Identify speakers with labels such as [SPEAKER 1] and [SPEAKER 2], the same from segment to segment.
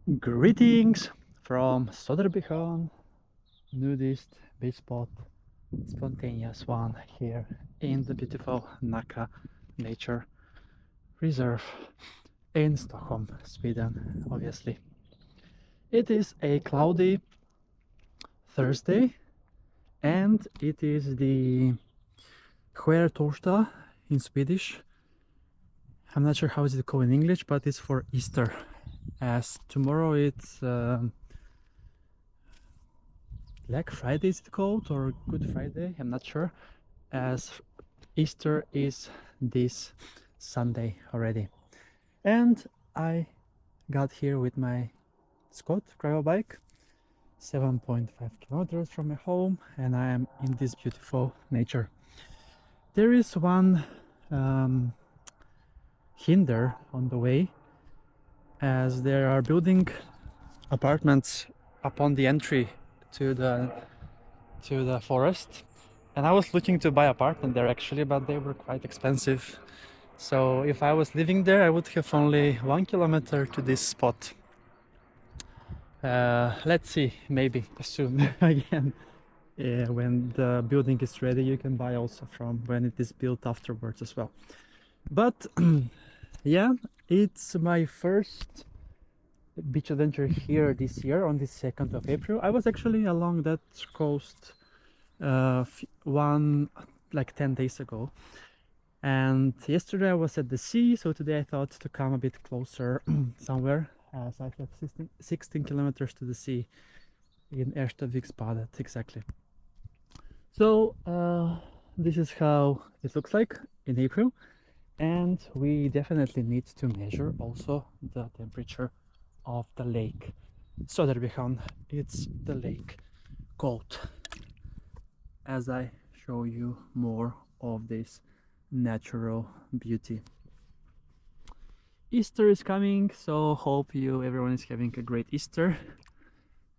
[SPEAKER 1] Greetings from Söderbysjön, nudist beach spot, spontaneous one here in the beautiful Nacka Nature Reserve in Stockholm, Sweden, obviously. It is a cloudy Thursday and it is the Skärtorsdag in Swedish. I'm not sure how is it called in English, but it's for Easter, as tomorrow it's Black Friday, is it called, or Good Friday? I'm not sure, as Easter is this Sunday already. And I got here with my Scott gravel bike, 7.5 kilometers from my home, and I am in this beautiful nature. There is one hinder on the way, as they are building apartments upon the entry to the forest, and I was looking to buy apartment there actually, but they were quite expensive. So if I was living there, I would have only 1 kilometer to this spot. Let's see, maybe soon again. When the building is ready, you can buy also from when it is built afterwards as well. But yeah, it's my first beach adventure here this year on the 2nd of April. I was actually along that coast like 10 days ago, and yesterday I was at the sea, so today I thought to come a bit closer somewhere, as I have 16 kilometers to the sea in Erstaviksbadet exactly. So this is how it looks like in April, and we definitely need to measure also the temperature of the lake. Söderbysjön, it's the lake goat, as I show you more of this natural beauty. Easter is coming, so hope everyone is having a great Easter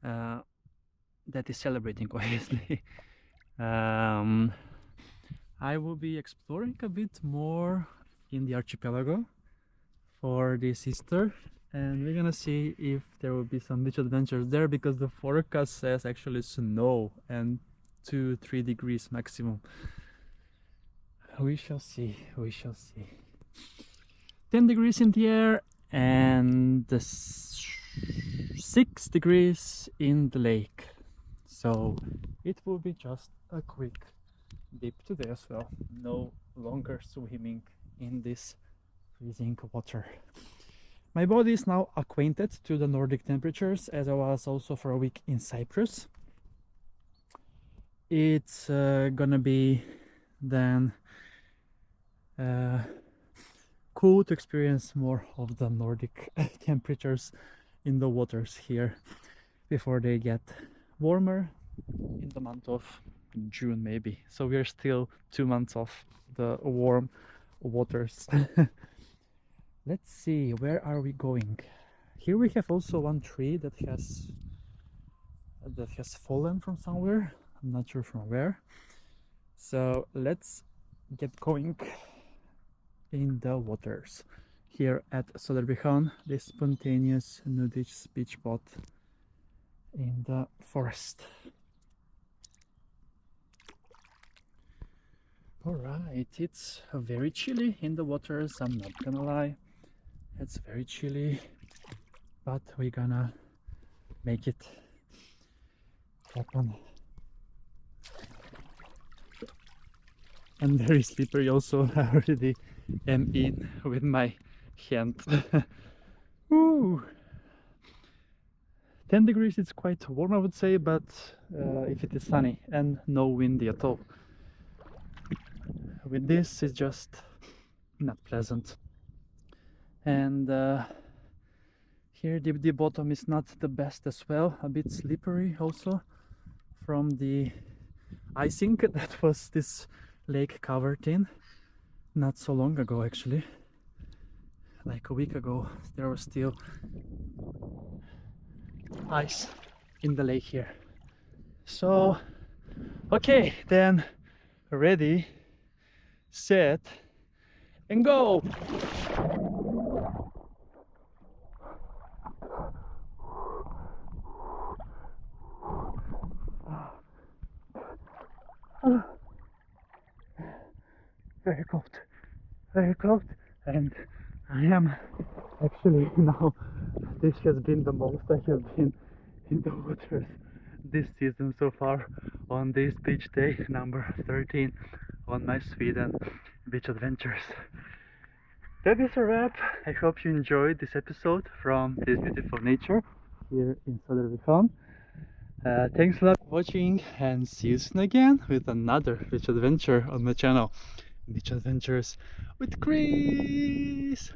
[SPEAKER 1] that is celebrating, obviously. I will be exploring a bit more in the archipelago for this Easter, and we're gonna see if there will be some beach adventures there, because the forecast says actually snow and 2-3 degrees maximum. We shall see, we shall see. 10 degrees in the air and 6 degrees in the lake, so it will be just a quick dip today as well. No longer swimming in this freezing water. My body is now acquainted to the Nordic temperatures, as I was also for a week in Cyprus. It's gonna be then cool to experience more of the Nordic temperatures in the waters here before they get warmer in the month of June maybe. So we are still 2 months off the warm waters. Let's see, where are we going? Here we have also one tree that has fallen from somewhere. I'm not sure from where. So let's get going in the waters here at Söderbysjön, this spontaneous nudist beach spot in the forest. Alright, it's very chilly in the waters, I'm not gonna lie. It's very chilly, but we're gonna make it happen. And very slippery also. I already am in with my hand. Woo! 10 degrees, it's quite warm I would say, but if it is sunny and no windy at all. With this it's just not pleasant. And here the bottom is not the best as well, a bit slippery also from the icing that was this lake covered in not so long ago, actually like a week ago. There was still ice in the lake here. So okay, then ready, set and go. very cold, very cold, and I am actually now, this has been the most I have been in the waters this season so far on this beach day number 13 on my Sweden beach adventures. That is a wrap. I hope you enjoyed this episode from this beautiful nature here in Söderbysjön. Thanks a lot for watching, and see you soon again with another beach adventure on my channel, Beach Adventures with Chris.